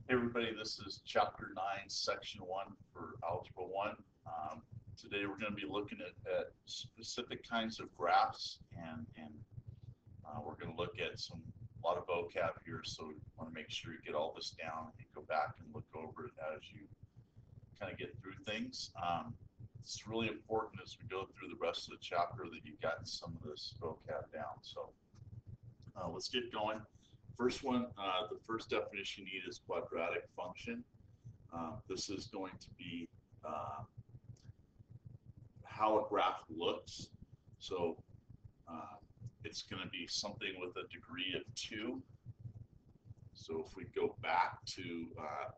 Hey everybody, this is Chapter 9, Section 1 for Algebra 1. Today we're going to be looking at specific kinds of graphs, and we're going to look at a lot of vocab here, so we want to make sure you get all this down and go back and look over it as you kind of get through things. It's really important as we go through the rest of the chapter that you've gotten some of this vocab down. So let's get going. First one, the first definition you need is quadratic function. This is going to be how a graph looks. So it's going to be something with a degree of 2. So if we go back to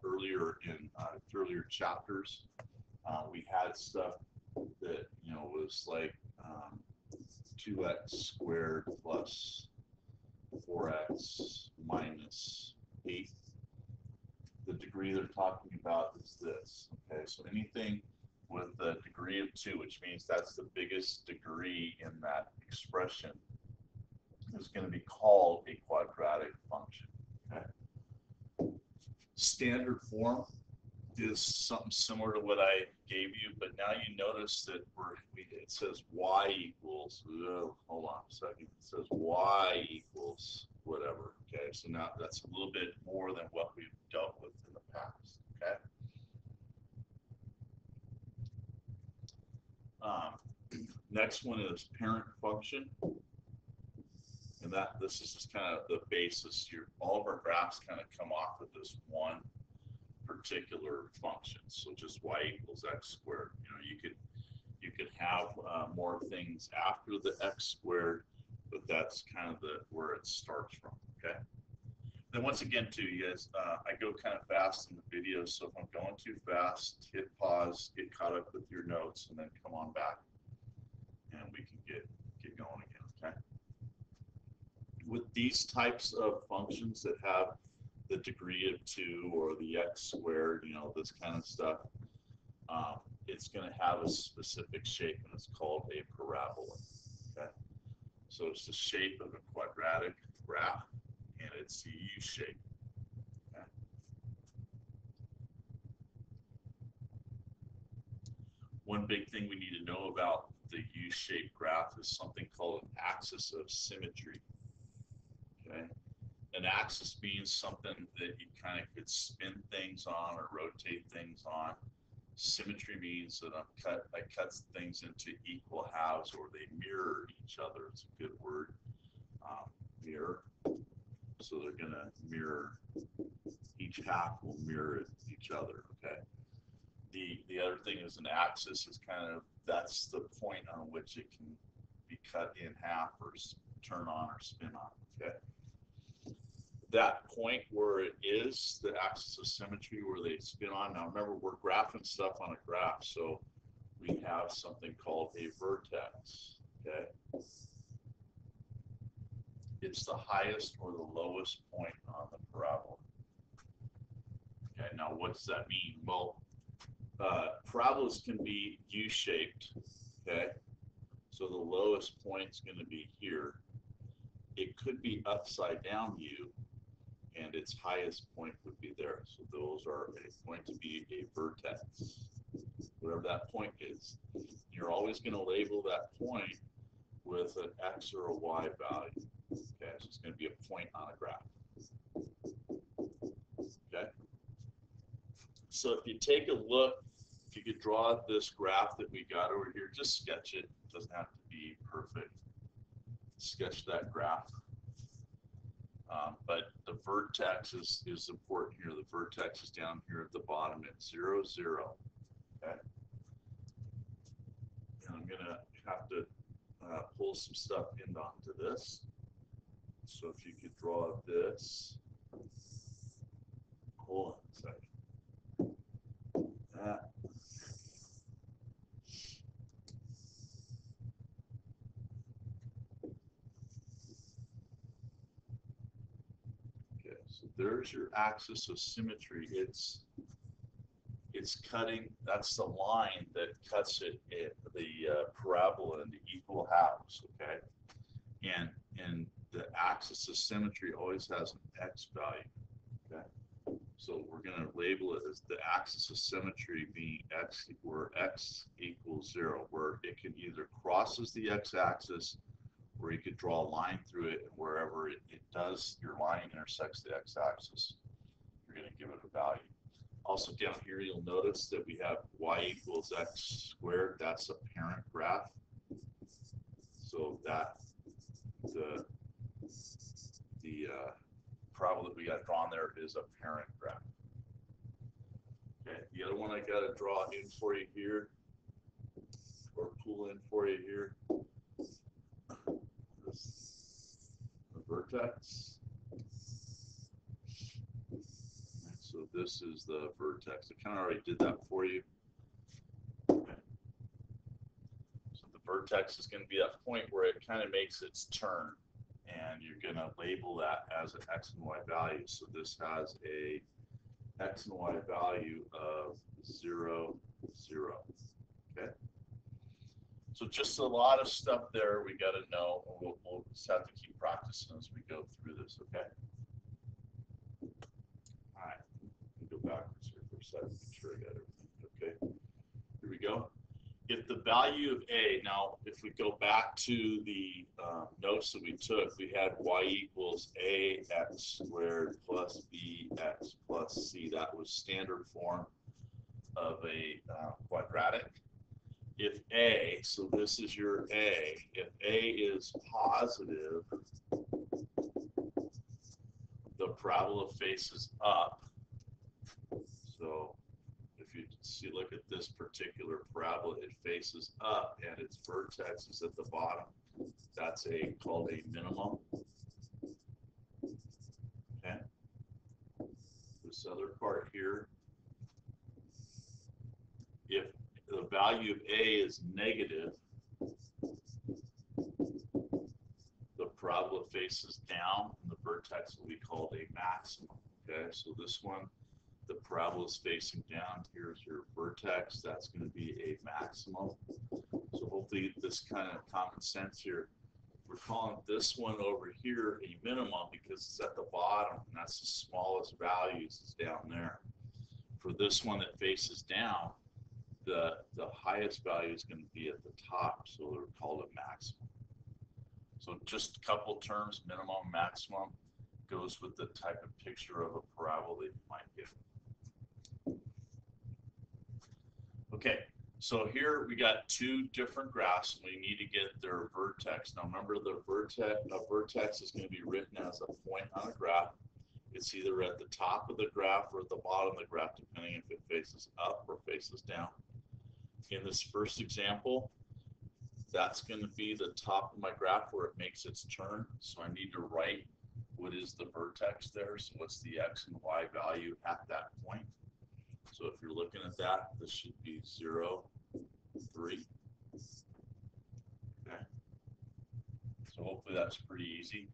earlier chapters, we had stuff that was like 2x squared plus 4x minus 8. The degree they're talking about is this. Okay, so anything with a degree of 2, which means that's the biggest degree in that expression, is going to be called a quadratic function. Okay. Standard form is something similar to what I gave you, but now you notice that it says y equals, hold on a second, it says y equals whatever. Okay, so now that's a little bit more than what we've dealt with in the past. Okay. Next one is parent function, and this is just kind of the basis. All of our graphs kind of come off of this one particular function. So just y equals x squared. You could have more things after the x squared, but that's kind of where it starts from. Okay. Then once again, too, you guys, I go kind of fast in the video, so if I'm going too fast, hit pause, get caught up with your notes, and then come on back, and we can get going again. Okay. With these types of functions that have the degree of 2 or the x squared, this kind of stuff, it's going to have a specific shape, and it's called a parabola. Okay, so it's the shape of a quadratic graph, and it's the U shape. Okay. One big thing we need to know about the U-shaped graph is something called an axis of symmetry. Okay. An axis means something that you kind of could spin things on or rotate things on. Symmetry means that I cut things into equal halves, or they mirror each other. It's a good word. Mirror. So they're going to mirror. Each half will mirror each other. Okay. The other thing is an axis is that's the point on which it can be cut in half or turn on or spin on. Okay. That point where it is the axis of symmetry, where they spin on. Now remember, we're graphing stuff on a graph, so we have something called a vertex. Okay, it's the highest or the lowest point on the parabola. Okay, now what does that mean? Well, parabolas can be U-shaped. Okay, so the lowest point is going to be here. It could be upside down U, and its highest point would be there. So those are going to be a vertex, whatever that point is. You're always going to label that point with an X or a Y value. Okay, so it's going to be a point on a graph. Okay, so if you take a look, if you could draw this graph that we got over here, just sketch it. It doesn't have to be perfect. Sketch that graph. But the vertex is important here. The vertex is down here at the bottom at 0, 0. Okay. And I'm going to have to pull some stuff in onto this. So if you could draw this. Hold on a second. That. So there's your axis of symmetry. It's cutting. That's the line that cuts the parabola into equal halves. Okay, and the axis of symmetry always has an x value. Okay, So we're going to label it as the axis of symmetry being x, where x equals 0, where it can either crosses the x-axis, or you could draw a line through it, and wherever it does, your line intersects the x-axis, you're going to give it a value. Also down here, you'll notice that we have y equals x squared. That's a parent graph. So that the parabola that we got drawn there is a parent graph. Okay, the other one I got to draw in for you here, or pull in for you here, is the vertex. And so this is the vertex. I kind of already did that for you. Okay. So the vertex is going to be that point where it kind of makes its turn, and you're going to label that as an x and y value. So this has a x and y value of 0, 0. Okay. So just a lot of stuff there we got to know, and we'll just have to keep practicing as we go through this. Okay. All right. Go backwards here for a second. Make sure I got everything. Okay. Here we go. If the value of a, now if we go back to the notes that we took, we had y equals ax squared plus bx plus c. That was standard form of a quadratic. If a, so this is your a, if a is positive, the parabola faces up. So if you see, look at this particular parabola, it faces up and its vertex is at the bottom. That's called a minimum. Okay. This other part here, if the value of a is negative, the parabola faces down and the vertex will be called a maximum. Okay, so this one, the parabola is facing down. Here's your vertex. That's going to be a maximum. So hopefully this kind of common sense here. We're calling this one over here a minimum because it's at the bottom, and that's the smallest values is down there. For this one that faces down, the highest value is going to be at the top, so they're called a maximum. So just a couple terms, minimum, maximum, goes with the type of picture of a parabola that you might get. Okay, so here we got two different graphs, and we need to get their vertex. Now remember, the vertex is going to be written as a point on a graph. It's either at the top of the graph or at the bottom of the graph, depending if it faces up or faces down. In this first example, that's going to be the top of my graph where it makes its turn. So I need to write what is the vertex there. So what's the x and y value at that point? So if you're looking at that, this should be 0, 3. Okay. So hopefully that's pretty easy.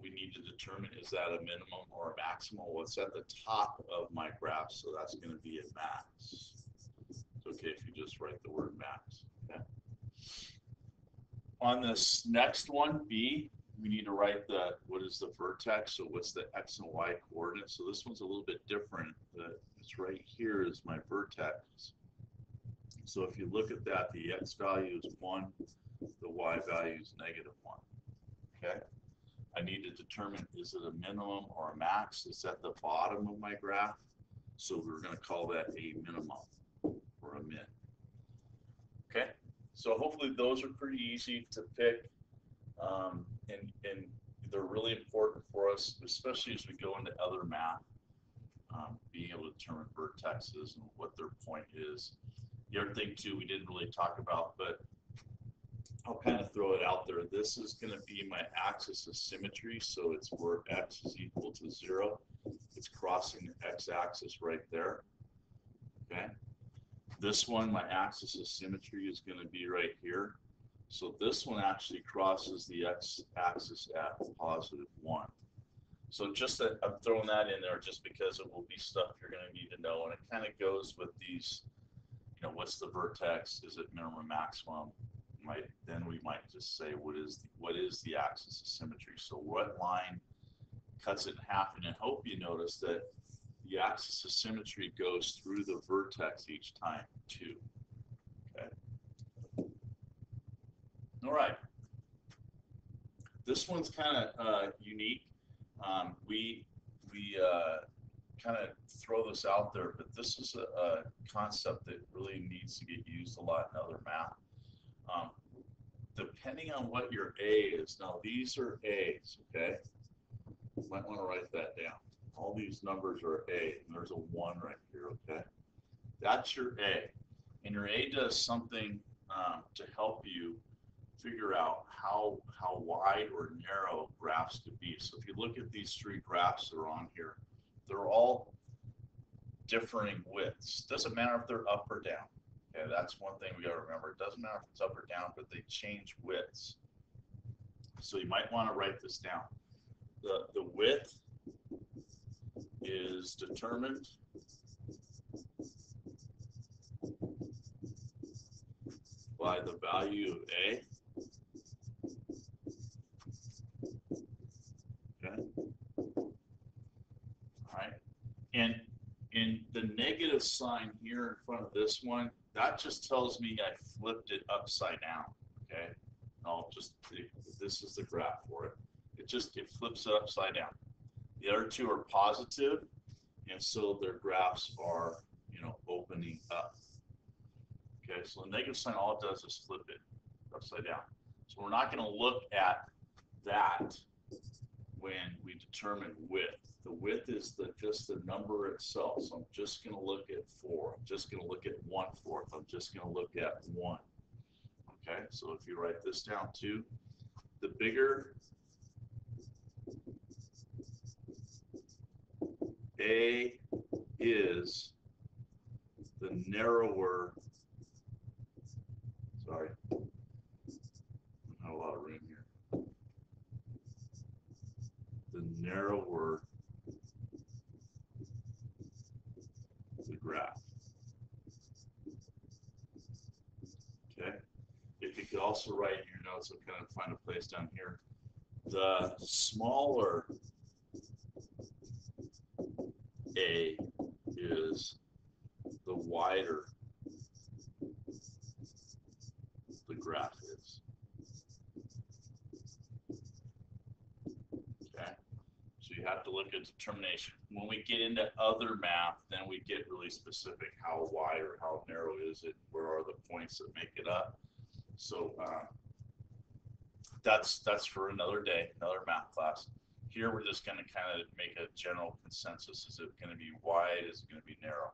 We need to determine, is that a minimum or a maximum? Well, it's at the top of my graph, so that's going to be a max. It's okay if you just write the word max. Okay. On this next one, B, we need to write what is the vertex, so what's the x and y coordinates. So this one's a little bit different. This right here is my vertex. So if you look at that, the x value is 1, the y value is -1. Okay. I need to determine, is it a minimum or a max? It's at the bottom of my graph, so we're going to call that a minimum or a min. Okay, so hopefully those are pretty easy to pick, and they're really important for us, especially as we go into other math, being able to determine vertexes and what their point is. The other thing too we didn't really talk about, but I'll kind of throw it out there. This is going to be my axis of symmetry, so it's where x is equal to 0. It's crossing the x-axis right there. Okay. This one, my axis of symmetry is going to be right here. So this one actually crosses the x-axis at +1. So just that I'm throwing that in there just because it will be stuff you're going to need to know, and it kind of goes with these. You know, what's the vertex? Is it minimum, maximum? Then we might just say what is the axis of symmetry. So what line cuts it in half? And I hope you notice that the axis of symmetry goes through the vertex each time, 2. Okay. All right. This one's kind of unique. We kind of throw this out there, but this is a concept that really needs to get used a lot in other math. Depending on what your A is, now these are A's, okay? You might want to write that down. All these numbers are A, and there's a 1 right here, okay? That's your A. And your A does something to help you figure out how wide or narrow graphs could be. So if you look at these 3 graphs that are on here, they're all differing widths. Doesn't matter if they're up or down. Okay, that's one thing we got to remember. It doesn't matter if it's up or down, but they change widths. So you might want to write this down. The width is determined by the value of A. Okay. All right. And in the negative sign here in front of this one, that just tells me I flipped it upside down. Okay. I'll just, this is the graph for it. It flips it upside down. The other 2 are positive, and so their graphs are, opening up. Okay, so the negative sign, all it does is flip it upside down. So we're not going to look at that when we determine width. The width is just the number itself. So I'm just going to look at 4. I'm just going to look at 1/4. I'm just going to look at 1. Okay, so if you write this down too, the bigger A is, the narrower, sorry, not a lot of room here. The narrower the graph. Okay. If you could also write in your notes, I'll kind of find a place down here. The smaller A is, the wider the graph is. Okay. So you have to look at determination. When we get into other math, then we get really specific. How wide or how narrow is it? Where are the points that make it up? So that's for another day, another math class. Here we're just going to kind of make a general consensus. Is it going to be wide? Is it going to be narrow?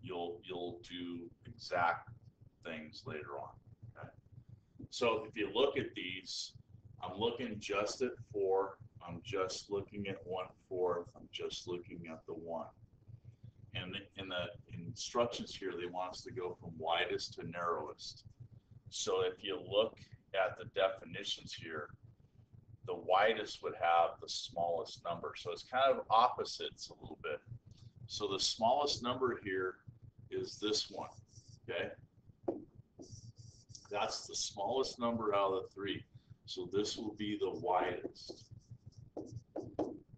You'll do exact things later on. Okay. So if you look at these, I'm looking just at 4. I'm just looking at 1/4. I'm just looking at the 1. And in the instructions here, they want us to go from widest to narrowest. So if you look at the definitions here, the widest would have the smallest number. So it's kind of opposites a little bit. So the smallest number here is this one, okay? That's the smallest number out of the 3. So this will be the widest.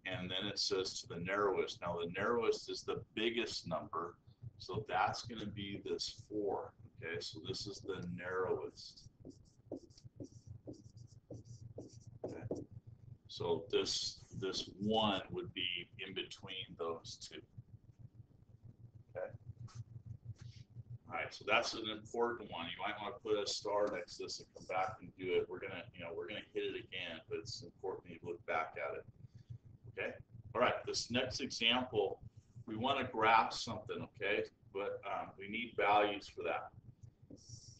And then it says to the narrowest. Now the narrowest is the biggest number. So that's going to be this 4. Okay, so this is the narrowest. Okay. So this 1 would be in between those 2. Okay. All right, so that's an important one. You might want to put a star next to this and come back and do it. We're gonna hit it again, but it's important you look back at it. Okay. All right. This next example, we want to graph something. Okay, but we need values for that.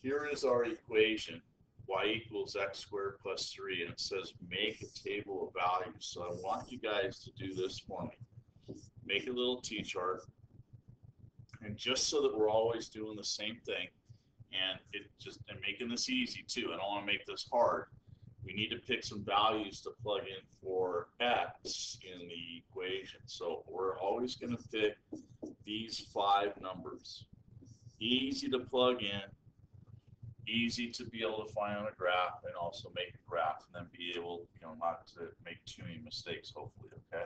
Here is our equation: y equals x squared plus 3, and it says make a table of values. So I want you guys to do this for me. Make a little t-chart. And just so that we're always doing the same thing, and making this easy too, I don't want to make this hard. We need to pick some values to plug in for x in the equation. So we're always going to pick these 5 numbers. Easy to plug in, easy to be able to find on a graph, and also make a graph, and then be able, not to make too many mistakes, hopefully. Okay.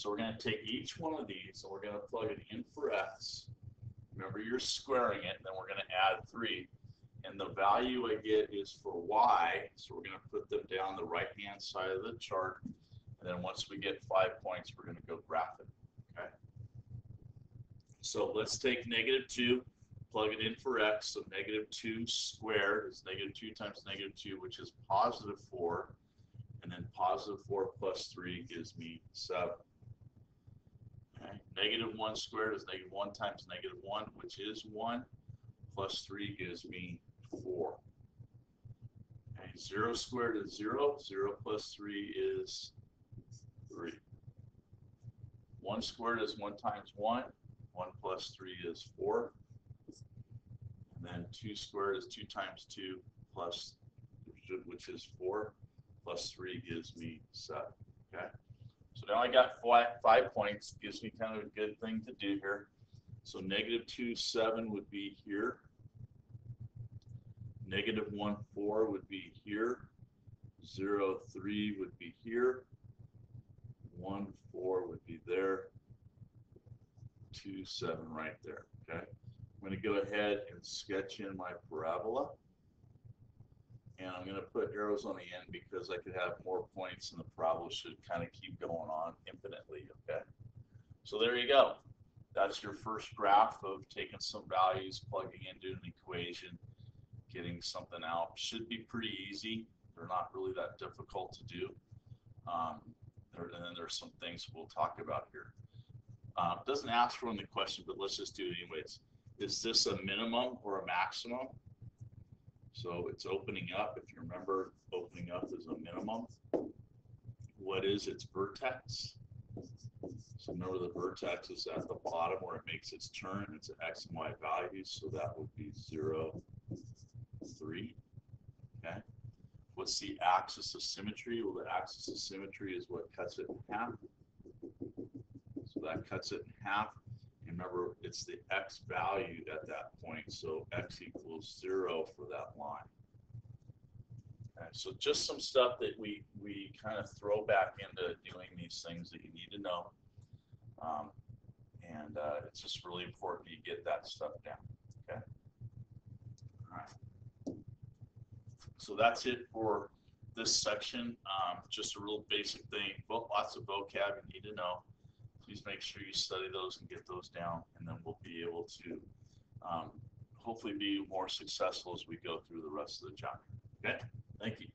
So we're going to take each one of these and we're going to plug it in for x. Remember, you're squaring it, and then we're going to add 3. And the value I get is for y, so we're going to put them down the right-hand side of the chart. And then once we get 5 points, we're going to go graph it. Okay. So let's take -2, plug it in for x. So -2 squared is -2 times -2, which is +4. And then +4 plus 3 gives me 7. Okay. -1 squared is -1 times -1, which is 1, plus 3 gives me 4. Okay. 0 squared is 0. 0 plus 3 is 3. 1 squared is 1 times 1. 1 plus 3 is 4. And then 2 squared is 2 times 2 plus, which is 4, plus 3 gives me 7. Okay. So now I got 5 points. Gives me kind of a good thing to do here. So -2, 7 would be here. -1, 4 would be here. 0, 3 would be here. 1, 4 would be there. 2, 7 right there. Okay. I'm going to go ahead and sketch in my parabola. And I'm going to put arrows on the end because I could have more points and the parabola should kind of keep going on infinitely. Okay. So there you go. That's your first graph of taking some values, plugging into an equation, getting something out. Should be pretty easy. They're not really that difficult to do. And then there's some things we'll talk about here. Doesn't ask for in the question, but let's just do it anyways. Is this a minimum or a maximum? So it's opening up. If you remember, opening up is a minimum. What is its vertex? So remember, the vertex is at the bottom where it makes its turn. It's an x and y value, so that would be 0, 3. Okay. What's the axis of symmetry? Well, the axis of symmetry is what cuts it in half. So that cuts it in half. And remember, it's the x value at that point, so x equals 0 for that line. Okay, so just some stuff that we kind of throw back into doing these things that you need to know. It's just really important you get that stuff down. Okay. All right. So that's it for this section. Just a real basic thing, but lots of vocab you need to know. Please make sure you study those and get those down, and then we'll be able to hopefully be more successful as we go through the rest of the chapter. Okay, thank you.